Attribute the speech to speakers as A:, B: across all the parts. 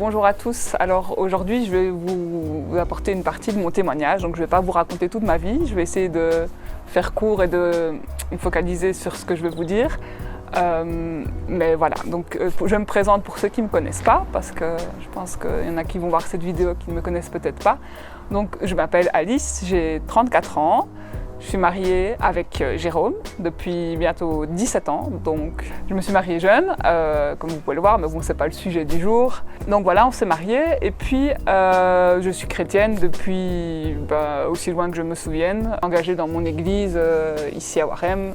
A: bonjour à tous. Alors aujourd'hui, je vais vous apporter une partie de mon témoignage. Donc je ne vais pas vous raconter toute ma vie. Je vais essayer de faire court et de me focaliser sur ce que je vais vous dire. Mais voilà, donc je me présente pour ceux qui ne me connaissent pas, parce que je pense qu'il y en a qui vont voir cette vidéo qui ne me connaissent peut-être pas. Donc je m'appelle Alice, j'ai 34 ans. Je suis mariée avec Jérôme depuis bientôt 17 ans, donc je me suis mariée jeune, comme vous pouvez le voir, mais bon, c'est pas le sujet du jour. Donc voilà, on s'est mariés et puis je suis chrétienne depuis aussi loin que je me souvienne, engagée dans mon église ici à Warem.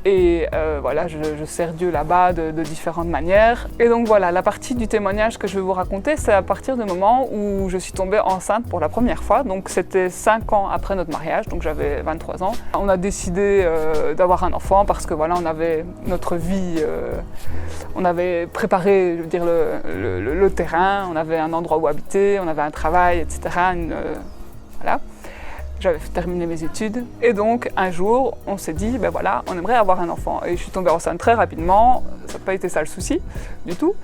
A: Et voilà, je sers Dieu là-bas de différentes manières. Et donc voilà, la partie du témoignage que je vais vous raconter, c'est à partir du moment où je suis tombée enceinte pour la première fois. Donc c'était 5 ans après notre mariage, donc j'avais 23 ans. On a décidé d'avoir un enfant parce que voilà, on avait notre vie, on avait préparé, je veux dire, le terrain, on avait un endroit où habiter, on avait un travail, etc. Voilà. J'avais terminé mes études et donc un jour on s'est dit ben voilà, on aimerait avoir un enfant et je suis tombée enceinte très rapidement, ça n'a pas été ça le souci du tout.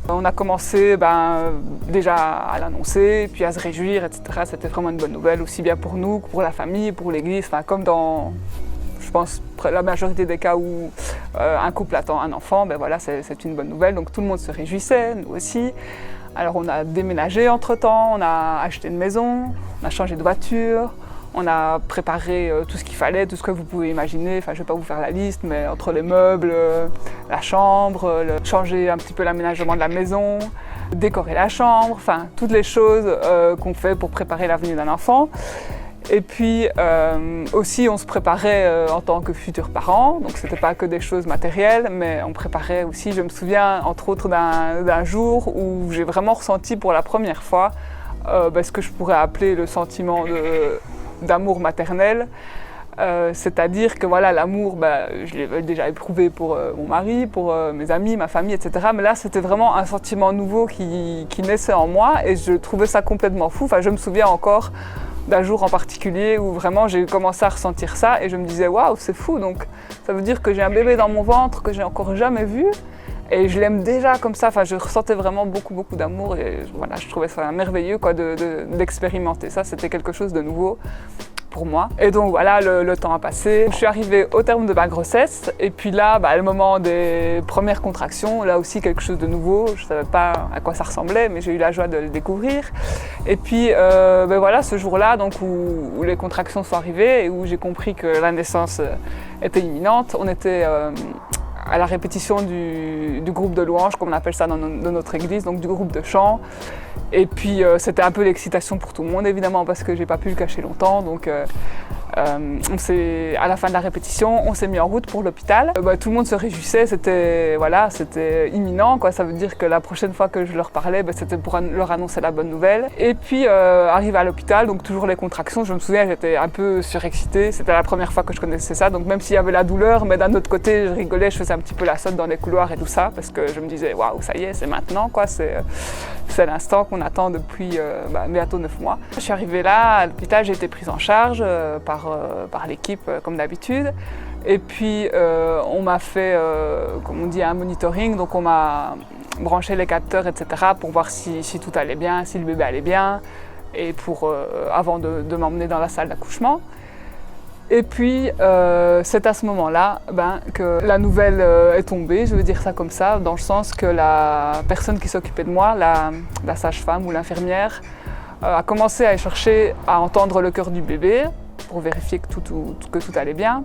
A: On a commencé déjà à l'annoncer puis à se réjouir, etc. C'était vraiment une bonne nouvelle aussi bien pour nous que pour la famille, pour l'église, comme dans je pense la majorité des cas où un couple attend un enfant, ben voilà, c'est une bonne nouvelle, donc tout le monde se réjouissait, nous aussi. Alors on a déménagé entre-temps, on a acheté une maison, on a changé de voiture. On a préparé tout ce qu'il fallait, tout ce que vous pouvez imaginer. Enfin, je ne vais pas vous faire la liste, mais entre les meubles, la chambre, changer un petit peu l'aménagement de la maison, décorer la chambre, enfin, toutes les choses qu'on fait pour préparer l'avenir d'un enfant. Et puis aussi, on se préparait en tant que futurs parents. Donc, ce n'était pas que des choses matérielles, mais on préparait aussi, je me souviens, entre autres, d'un jour où j'ai vraiment ressenti pour la première fois ce que je pourrais appeler le sentiment d'amour maternel, c'est-à-dire que voilà, l'amour, je l'ai déjà éprouvé pour mon mari, pour mes amis, ma famille, etc. Mais là, c'était vraiment un sentiment nouveau qui naissait en moi et je trouvais ça complètement fou. Enfin, je me souviens encore d'un jour en particulier où vraiment j'ai commencé à ressentir ça et je me disais waouh, c'est fou, donc ça veut dire que j'ai un bébé dans mon ventre que j'ai encore jamais vu. Et je l'aime déjà comme ça, enfin, je ressentais vraiment beaucoup d'amour et voilà, je trouvais ça merveilleux d'expérimenter ça, c'était quelque chose de nouveau pour moi. Et donc voilà, le temps a passé. Je suis arrivée au terme de ma grossesse et puis là, le moment des premières contractions, là aussi quelque chose de nouveau, je ne savais pas à quoi ça ressemblait, mais j'ai eu la joie de le découvrir. Et puis voilà, ce jour-là donc, où les contractions sont arrivées et où j'ai compris que la naissance était imminente, on était à la répétition du groupe de louanges, comme on appelle ça dans notre église, donc du groupe de chant. Et puis c'était un peu l'excitation pour tout le monde évidemment parce que j'ai pas pu le cacher longtemps. Donc à la fin de la répétition, on s'est mis en route pour l'hôpital. Tout le monde se réjouissait, c'était imminent, quoi. Ça veut dire que la prochaine fois que je leur parlais, c'était pour leur annoncer la bonne nouvelle. Et puis arrivé à l'hôpital, donc toujours les contractions, je me souviens, j'étais un peu surexcitée. C'était la première fois que je connaissais ça, donc même s'il y avait la douleur, mais d'un autre côté, je rigolais, je faisais un petit peu la sotte dans les couloirs et tout ça, parce que je me disais waouh, ça y est, c'est maintenant, quoi. C'est l'instant qu'on attend depuis bientôt 9 mois. Je suis arrivée là, à l'hôpital, j'ai été prise en charge par l'équipe comme d'habitude. Et puis on m'a fait, comme on dit, un monitoring, donc on m'a branché les capteurs, etc. pour voir si tout allait bien, si le bébé allait bien, et avant de m'emmener dans la salle d'accouchement. Et puis c'est à ce moment-là que la nouvelle est tombée, je veux dire ça comme ça, dans le sens que la personne qui s'occupait de moi, la sage-femme ou l'infirmière, a commencé à chercher à entendre le cœur du bébé pour vérifier que tout allait bien.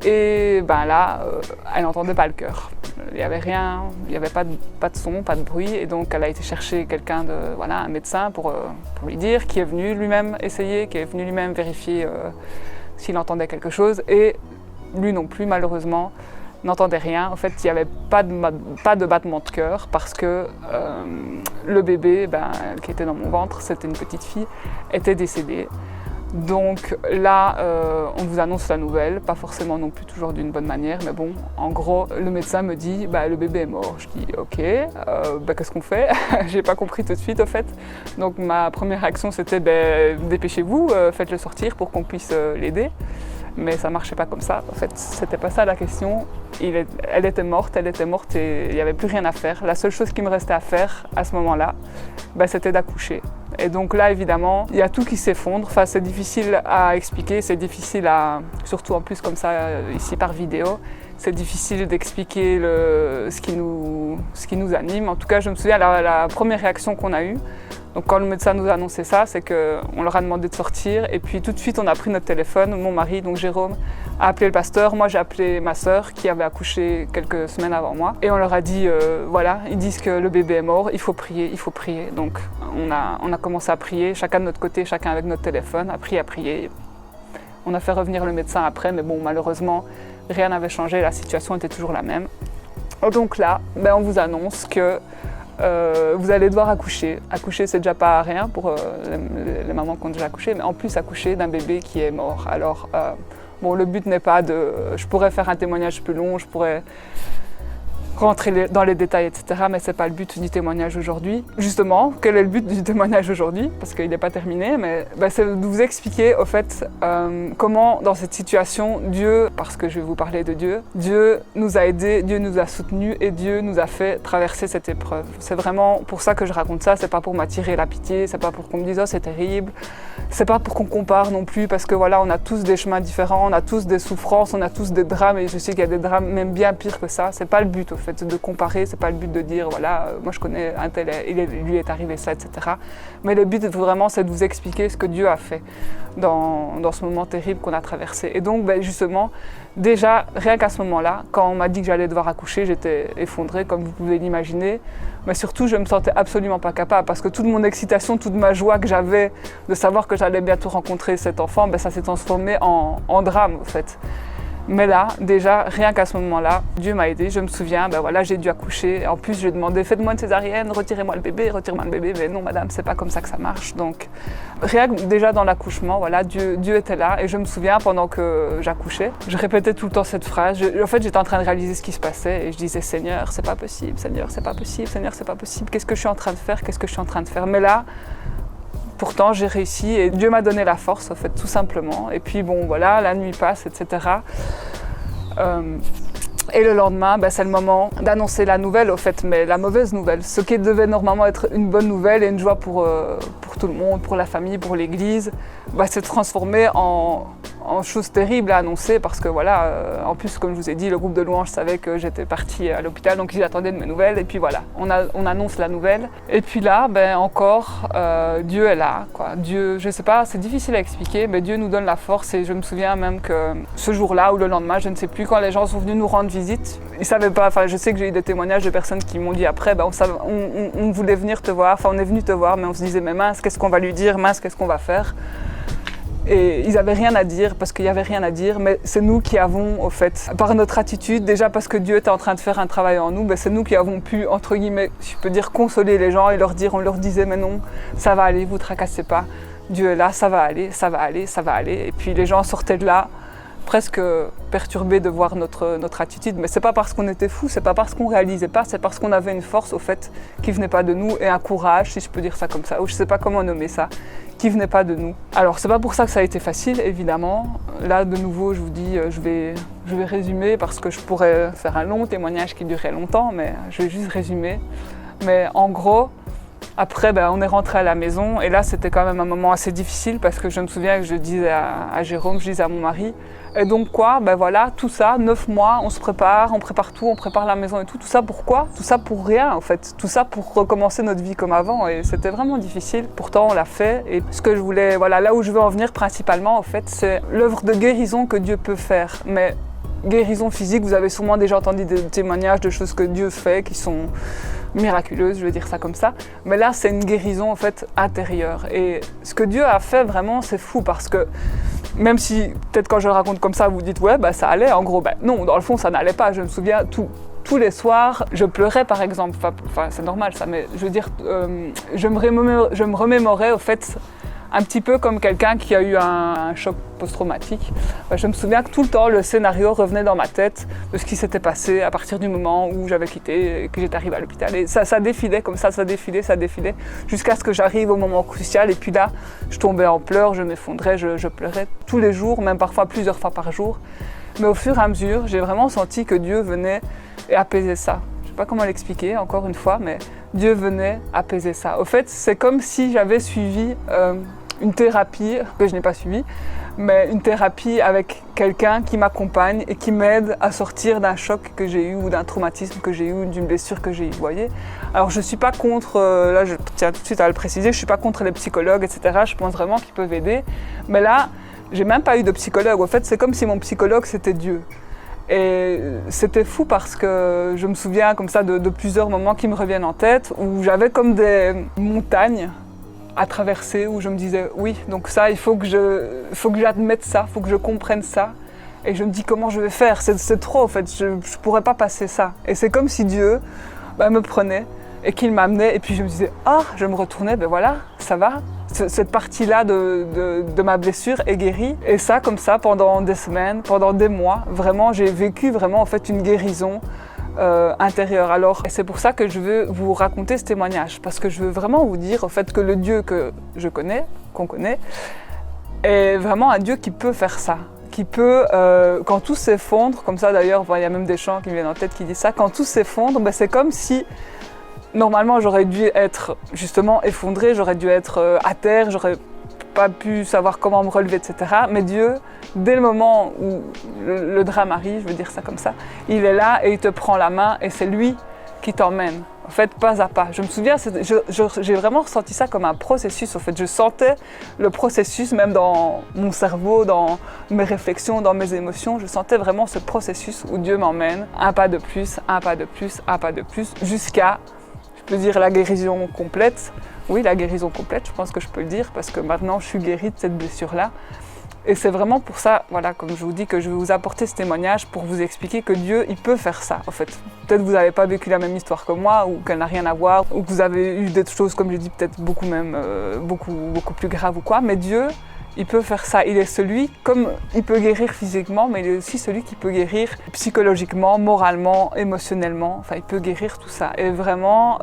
A: Et là, elle n'entendait pas le cœur. Il n'y avait rien, il n'y avait pas de son, pas de bruit. Et donc elle a été chercher un médecin pour lui dire, qui est venu lui-même essayer, qui est venu lui-même vérifier s'il entendait quelque chose, et lui non plus, malheureusement, n'entendait rien. En fait, il n'y avait pas de battement de cœur parce que le bébé qui était dans mon ventre, c'était une petite fille, était décédé. Donc là, on vous annonce la nouvelle, pas forcément non plus toujours d'une bonne manière, mais bon, en gros, le médecin me dit le bébé est mort. Je dis ok, qu'est-ce qu'on fait? J'ai pas compris tout de suite au fait. Donc ma première réaction c'était dépêchez-vous, faites-le sortir pour qu'on puisse l'aider. Mais ça marchait pas comme ça. En fait, c'était pas ça la question. Elle était morte et il n'y avait plus rien à faire. La seule chose qui me restait à faire à ce moment-là, c'était d'accoucher. Et donc là, évidemment, il y a tout qui s'effondre. Enfin, c'est difficile à expliquer, c'est difficile surtout en plus comme ça, ici par vidéo, c'est difficile d'expliquer ce qui nous anime. En tout cas, je me souviens, la première réaction qu'on a eue, donc quand le médecin nous a annoncé ça, c'est qu'on leur a demandé de sortir et puis tout de suite on a pris notre téléphone, mon mari, donc Jérôme, a appelé le pasteur, moi j'ai appelé ma sœur qui avait accouché quelques semaines avant moi et on leur a dit, voilà, ils disent que le bébé est mort, il faut prier, il faut prier. Donc on a commencé à prier, chacun de notre côté, chacun avec notre téléphone, à prier. On a fait revenir le médecin après, mais bon, malheureusement, rien n'avait changé, la situation était toujours la même. Donc là, on vous annonce que vous allez devoir accoucher. Accoucher, c'est déjà pas rien pour les mamans qui ont déjà accouché, mais en plus accoucher d'un bébé qui est mort. Alors, le but n'est pas de... Je pourrais faire un témoignage plus long, je pourrais rentrer dans les détails, etc. Mais ce n'est pas le but du témoignage aujourd'hui. Justement, quel est le but du témoignage aujourd'hui? Parce qu'il n'est pas terminé, mais c'est de vous expliquer au fait comment dans cette situation, Dieu, parce que je vais vous parler de Dieu, Dieu nous a aidés, Dieu nous a soutenus et Dieu nous a fait traverser cette épreuve. C'est vraiment pour ça que je raconte ça, c'est pas pour m'attirer la pitié, c'est pas pour qu'on me dise « oh c'est terrible », c'est pas pour qu'on compare non plus, parce que voilà, on a tous des chemins différents, on a tous des souffrances, on a tous des drames, et je sais qu'il y a des drames même bien pires que ça, c'est pas le but au fait de comparer, c'est pas le but de dire voilà, moi je connais un tel, lui est arrivé ça, etc. Mais le but vraiment c'est de vous expliquer ce que Dieu a fait dans ce moment terrible qu'on a traversé. Et donc justement, déjà rien qu'à ce moment-là, quand on m'a dit que j'allais devoir accoucher, j'étais effondrée comme vous pouvez l'imaginer. Mais surtout, je me sentais absolument pas capable parce que toute mon excitation, toute ma joie que j'avais de savoir que j'allais bientôt rencontrer cet enfant, ça s'est transformé en drame en fait. Mais là, déjà, rien qu'à ce moment-là, Dieu m'a aidée. Je me souviens, j'ai dû accoucher. En plus, je lui ai demandé, faites-moi une césarienne, retirez-moi le bébé. Mais non, madame, c'est pas comme ça que ça marche. Donc, rien que déjà dans l'accouchement, Dieu était là. Et je me souviens, pendant que j'accouchais, je répétais tout le temps cette phrase. En fait, j'étais en train de réaliser ce qui se passait. Et je disais, Seigneur, c'est pas possible. Seigneur, c'est pas possible. Seigneur, c'est pas possible. Qu'est-ce que je suis en train de faire? Qu'est-ce que je suis en train de faire? Mais là, pourtant, j'ai réussi et Dieu m'a donné la force, en fait, tout simplement. Et puis, la nuit passe, etc. Et le lendemain, c'est le moment d'annoncer la nouvelle, au fait, mais la mauvaise nouvelle. Ce qui devait normalement être une bonne nouvelle et une joie pour tout le monde, pour la famille, pour l'église, s'est transformé en chose terrible à annoncer parce que en plus, comme je vous ai dit, le groupe de louanges savait que j'étais partie à l'hôpital, donc ils attendaient de mes nouvelles. Et puis on annonce la nouvelle. Et puis là, encore, Dieu est là, quoi. Dieu, je sais pas, c'est difficile à expliquer, mais Dieu nous donne la force. Et je me souviens même que ce jour-là ou le lendemain, je ne sais plus, quand les gens sont venus nous rendre visite, ils savaient pas. Enfin, je sais que j'ai eu des témoignages de personnes qui m'ont dit après, on voulait venir te voir. Enfin, on est venu te voir, mais on se disait, mais mince, qu'est-ce qu'on va lui dire? Mince, qu'est-ce qu'on va faire? Et ils n'avaient rien à dire parce qu'il n'y avait rien à dire, mais c'est nous qui avons, au fait, par notre attitude, déjà parce que Dieu était en train de faire un travail en nous, c'est nous qui avons pu, entre guillemets, je peux dire, consoler les gens et on leur disait, mais non, ça va aller, vous ne tracassez pas, Dieu est là, ça va aller, ça va aller, ça va aller. Et puis les gens sortaient de là presque perturbés de voir notre attitude, mais c'est pas parce qu'on était fous, c'est pas parce qu'on réalisait pas, c'est parce qu'on avait une force, au fait, qui venait pas de nous, et un courage, si je peux dire ça comme ça, ou je sais pas comment nommer ça, qui venait pas de nous. Alors c'est pas pour ça que ça a été facile, évidemment. Là, de nouveau, je vous dis, je vais résumer parce que je pourrais faire un long témoignage qui durerait longtemps, mais je vais juste résumer. Mais en gros, après, on est rentré à la maison et là, c'était quand même un moment assez difficile parce que je me souviens que je disais à Jérôme, je disais à mon mari, et donc quoi, tout ça, 9 mois, on se prépare, on prépare tout, on prépare la maison et tout ça pourquoi? Tout ça pour rien en fait, tout ça pour recommencer notre vie comme avant et c'était vraiment difficile. Pourtant, on l'a fait et ce que je voulais, là où je veux en venir principalement en fait, c'est l'œuvre de guérison que Dieu peut faire. Mais guérison physique, vous avez sûrement déjà entendu des témoignages de choses que Dieu fait qui sont miraculeuses, je vais dire ça comme ça. Mais là, c'est une guérison en fait intérieure. Et ce que Dieu a fait vraiment, c'est fou parce que même si peut-être quand je le raconte comme ça, vous dites ouais, ça allait. En gros, non, dans le fond, ça n'allait pas. Je me souviens tous les soirs, je pleurais par exemple. Enfin, c'est normal ça, mais je veux dire, je me remémorais au fait un petit peu comme quelqu'un qui a eu un choc post-traumatique. Je me souviens que tout le temps, le scénario revenait dans ma tête de ce qui s'était passé à partir du moment où j'avais quitté et que j'étais arrivée à l'hôpital. Et ça défilait comme ça défilait, jusqu'à ce que j'arrive au moment crucial. Et puis là, je tombais en pleurs, je m'effondrais, je pleurais tous les jours, même parfois plusieurs fois par jour. Mais au fur et à mesure, j'ai vraiment senti que Dieu venait et apaisait ça. Je ne sais pas comment l'expliquer, encore une fois, mais Dieu venait apaiser ça. Au fait, c'est comme si j'avais suivi une thérapie, que je n'ai pas suivie, mais une thérapie avec quelqu'un qui m'accompagne et qui m'aide à sortir d'un choc que j'ai eu ou d'un traumatisme que j'ai eu ou d'une blessure que j'ai eue, vous voyez. Alors je ne suis pas contre, là je tiens tout de suite à le préciser, je ne suis pas contre les psychologues, etc. Je pense vraiment qu'ils peuvent aider. Mais là, j'ai même pas eu de psychologue. En fait, c'est comme si mon psychologue c'était Dieu. Et c'était fou parce que je me souviens comme ça de plusieurs moments qui me reviennent en tête où j'avais comme des montagnes à traverser où je me disais oui, donc ça, il faut que j'admette ça, il faut que je comprenne ça. Et je me dis comment je vais faire, c'est trop en fait, je ne pourrais pas passer ça. Et c'est comme si Dieu me prenait et qu'il m'amenait et puis je me disais je me retournais, ben voilà, ça va. Cette partie-là de ma blessure est guérie. Et ça, comme ça, pendant des semaines, pendant des mois, vraiment, j'ai vécu vraiment en fait une guérison intérieure. Alors, c'est pour ça que je veux vous raconter ce témoignage, parce que je veux vraiment vous dire au fait que le Dieu que je connais, qu'on connaît, est vraiment un Dieu qui peut faire ça. Qui peut, quand tout s'effondre, comme ça d'ailleurs, il y a même des chants qui me viennent en tête qui disent ça, quand tout s'effondre, c'est comme si normalement, j'aurais dû être justement effondrée, j'aurais dû être à terre, j'aurais pas pu savoir comment me relever, etc. Mais Dieu, dès le moment où le drame arrive, je veux dire ça comme ça, il est là et il te prend la main et c'est lui qui t'emmène. En fait, pas à pas. Je me souviens, j'ai vraiment ressenti ça comme un processus. En fait, je sentais le processus, même dans mon cerveau, dans mes réflexions, dans mes émotions. Je sentais vraiment ce processus où Dieu m'emmène un pas de plus, un pas de plus, un pas de plus, jusqu'à je peux dire la guérison complète. Oui, la guérison complète, je pense que je peux le dire parce que maintenant je suis guérie de cette blessure-là. Et c'est vraiment pour ça, voilà, comme je vous dis, que je vais vous apporter ce témoignage pour vous expliquer que Dieu, il peut faire ça, en fait. Peut-être que vous n'avez pas vécu la même histoire que moi, ou qu'elle n'a rien à voir, ou que vous avez eu des choses, comme je dis, peut-être beaucoup même, beaucoup plus graves ou quoi, mais Dieu, il peut faire ça. Il est celui, comme il peut guérir physiquement, mais il est aussi celui qui peut guérir psychologiquement, moralement, émotionnellement. Enfin, il peut guérir tout ça. Et vraiment,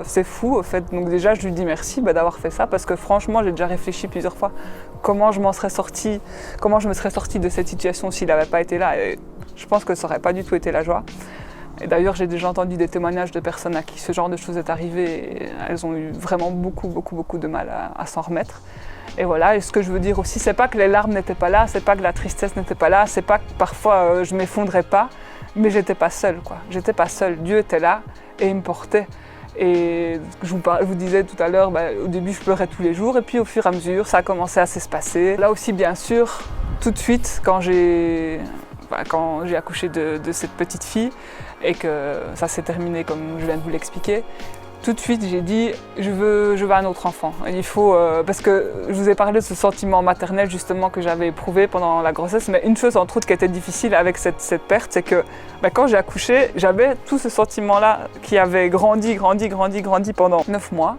A: c'est fou, en fait. Donc déjà, je lui dis merci d'avoir fait ça, parce que franchement, j'ai déjà réfléchi plusieurs fois comment je me serais sortie de cette situation s'il n'avait pas été là. Et je pense que ça n'aurait pas du tout été la joie. Et d'ailleurs, j'ai déjà entendu des témoignages de personnes à qui ce genre de choses est arrivé et elles ont eu vraiment beaucoup de mal à s'en remettre. Et voilà, et ce que je veux dire aussi, c'est pas que les larmes n'étaient pas là, c'est pas que la tristesse n'était pas là, c'est pas que parfois je m'effondrais pas, mais j'étais pas seule, quoi. J'étais pas seule, Dieu était là et il me portait. Et je vous disais tout à l'heure, au début je pleurais tous les jours et puis au fur et à mesure ça a commencé à s'espacer. Là aussi bien sûr, tout de suite quand j'ai accouché de cette petite fille et que ça s'est terminé comme je viens de vous l'expliquer, tout de suite j'ai dit je veux un autre enfant. Il faut, parce que je vous ai parlé de ce sentiment maternel justement que j'avais éprouvé pendant la grossesse, mais une chose entre autres qui était difficile avec cette perte, c'est que quand j'ai accouché, j'avais tout ce sentiment-là qui avait grandi pendant 9 mois.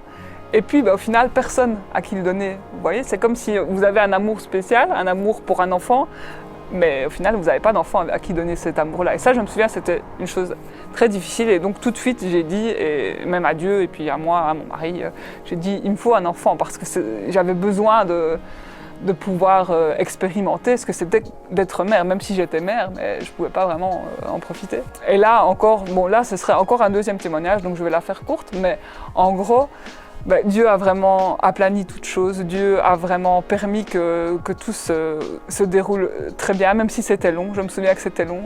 A: Et puis au final, personne à qui le donner. Vous voyez, c'est comme si vous avez un amour spécial, un amour pour un enfant, mais au final, vous n'avez pas d'enfant à qui donner cet amour-là. Et ça, je me souviens, c'était une chose très difficile. Et donc, tout de suite, j'ai dit, et même à Dieu, et puis à moi, à mon mari, j'ai dit, il me faut un enfant parce que j'avais besoin de pouvoir expérimenter ce que c'était d'être mère, même si j'étais mère, mais je ne pouvais pas vraiment en profiter. Et là, encore, là, ce serait encore un deuxième témoignage, donc je vais la faire courte, mais en gros, Dieu a vraiment aplani toute chose, Dieu a vraiment permis que tout se déroule très bien, même si c'était long, je me souviens que c'était long.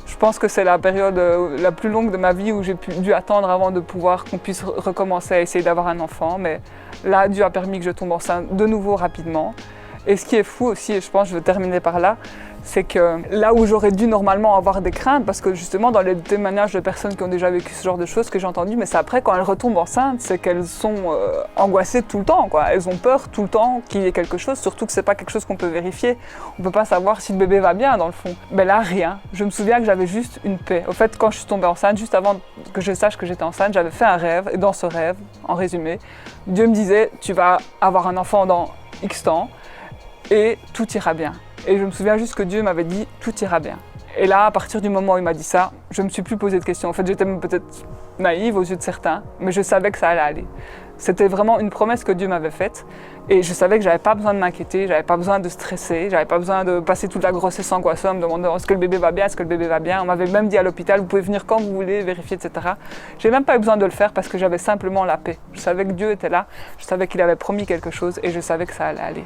A: Je pense que c'est la période la plus longue de ma vie où j'ai dû attendre avant de pouvoir qu'on puisse recommencer à essayer d'avoir un enfant, mais là, Dieu a permis que je tombe enceinte de nouveau rapidement. Et ce qui est fou aussi, et je pense que je vais terminer par là, c'est que là où j'aurais dû normalement avoir des craintes, parce que justement dans les témoignages de personnes qui ont déjà vécu ce genre de choses que j'ai entendu, mais c'est après quand elles retombent enceintes, c'est qu'elles sont angoissées tout le temps, quoi. Elles ont peur tout le temps qu'il y ait quelque chose, surtout que c'est pas quelque chose qu'on peut vérifier. On peut pas savoir si le bébé va bien dans le fond. Mais là, rien. Je me souviens que j'avais juste une paix. Au fait, quand je suis tombée enceinte, juste avant que je sache que j'étais enceinte, j'avais fait un rêve, et dans ce rêve, en résumé, Dieu me disait, tu vas avoir un enfant dans X temps et tout ira bien. Et je me souviens juste que Dieu m'avait dit tout ira bien. Et là, à partir du moment où il m'a dit ça, je ne me suis plus posé de questions. En fait, j'étais peut-être naïve aux yeux de certains, mais je savais que ça allait aller. C'était vraiment une promesse que Dieu m'avait faite et je savais que j'avais pas besoin de m'inquiéter, j'avais pas besoin de stresser, j'avais pas besoin de passer toute la grossesse angoissée en me demandant est-ce que le bébé va bien, est-ce que le bébé va bien. On m'avait même dit à l'hôpital, vous pouvez venir quand vous voulez, vérifier, etc. J'ai même pas eu besoin de le faire parce que j'avais simplement la paix. Je savais que Dieu était là, je savais qu'il avait promis quelque chose et je savais que ça allait aller.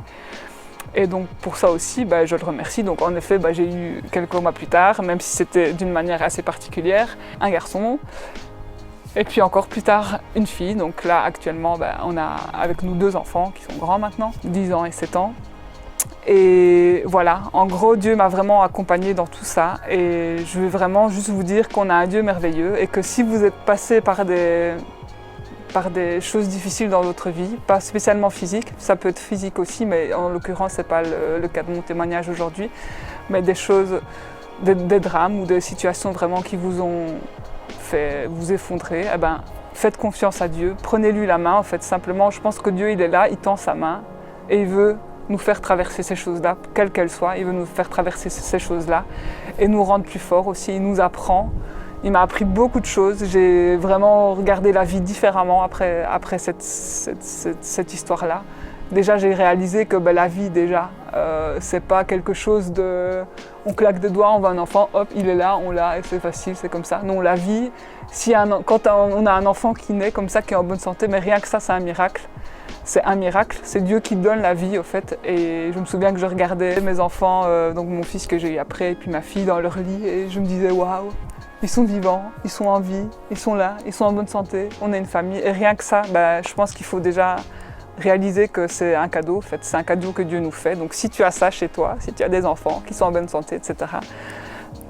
A: Et donc pour ça aussi, je le remercie. Donc en effet, j'ai eu quelques mois plus tard, même si c'était d'une manière assez particulière, un garçon. Et puis encore plus tard, une fille. Donc là, actuellement, on a avec nous 2 enfants qui sont grands maintenant, 10 ans et 7 ans. Et voilà, en gros, Dieu m'a vraiment accompagnée dans tout ça. Et je veux vraiment juste vous dire qu'on a un Dieu merveilleux et que si vous êtes passé par des choses difficiles dans votre vie, pas spécialement physiques, ça peut être physique aussi, mais en l'occurrence, ce n'est pas le cas de mon témoignage aujourd'hui, mais des choses, des drames ou des situations vraiment qui vous ont fait vous effondrer, faites confiance à Dieu, prenez-lui la main, en fait, simplement, je pense que Dieu, il est là, il tend sa main et il veut nous faire traverser ces choses-là, quelles qu'elles soient, il veut nous faire traverser ces choses-là et nous rendre plus forts aussi, il nous apprend. Il m'a appris beaucoup de choses, j'ai vraiment regardé la vie différemment après cette histoire-là. Déjà, j'ai réalisé que la vie, c'est pas quelque chose de... On claque des doigts, on voit un enfant, hop, il est là, on l'a, et c'est facile, c'est comme ça. Non, la vie, quand on a un enfant qui naît comme ça, qui est en bonne santé, mais rien que ça, c'est un miracle. C'est un miracle, c'est Dieu qui donne la vie, au fait. Et je me souviens que je regardais mes enfants, donc mon fils que j'ai eu après, et puis ma fille dans leur lit, et je me disais, waouh, ils sont vivants, ils sont en vie, ils sont là, ils sont en bonne santé, on est une famille. Et rien que ça, je pense qu'il faut déjà réaliser que c'est un cadeau, en fait. C'est un cadeau que Dieu nous fait. Donc si tu as ça chez toi, si tu as des enfants qui sont en bonne santé, etc.,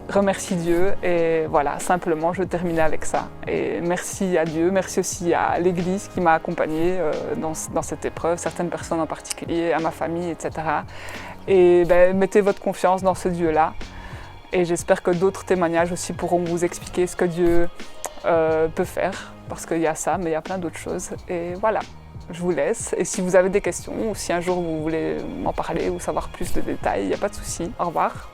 A: remercie Dieu. Et voilà, simplement, je terminais avec ça. Et merci à Dieu, merci aussi à l'Église qui m'a accompagnée dans cette épreuve, certaines personnes en particulier, à ma famille, etc. Et mettez votre confiance dans ce Dieu-là. Et j'espère que d'autres témoignages aussi pourront vous expliquer ce que Dieu peut faire, parce qu'il y a ça, mais il y a plein d'autres choses. Et voilà, je vous laisse. Et si vous avez des questions, ou si un jour vous voulez m'en parler ou savoir plus de détails, il n'y a pas de souci. Au revoir.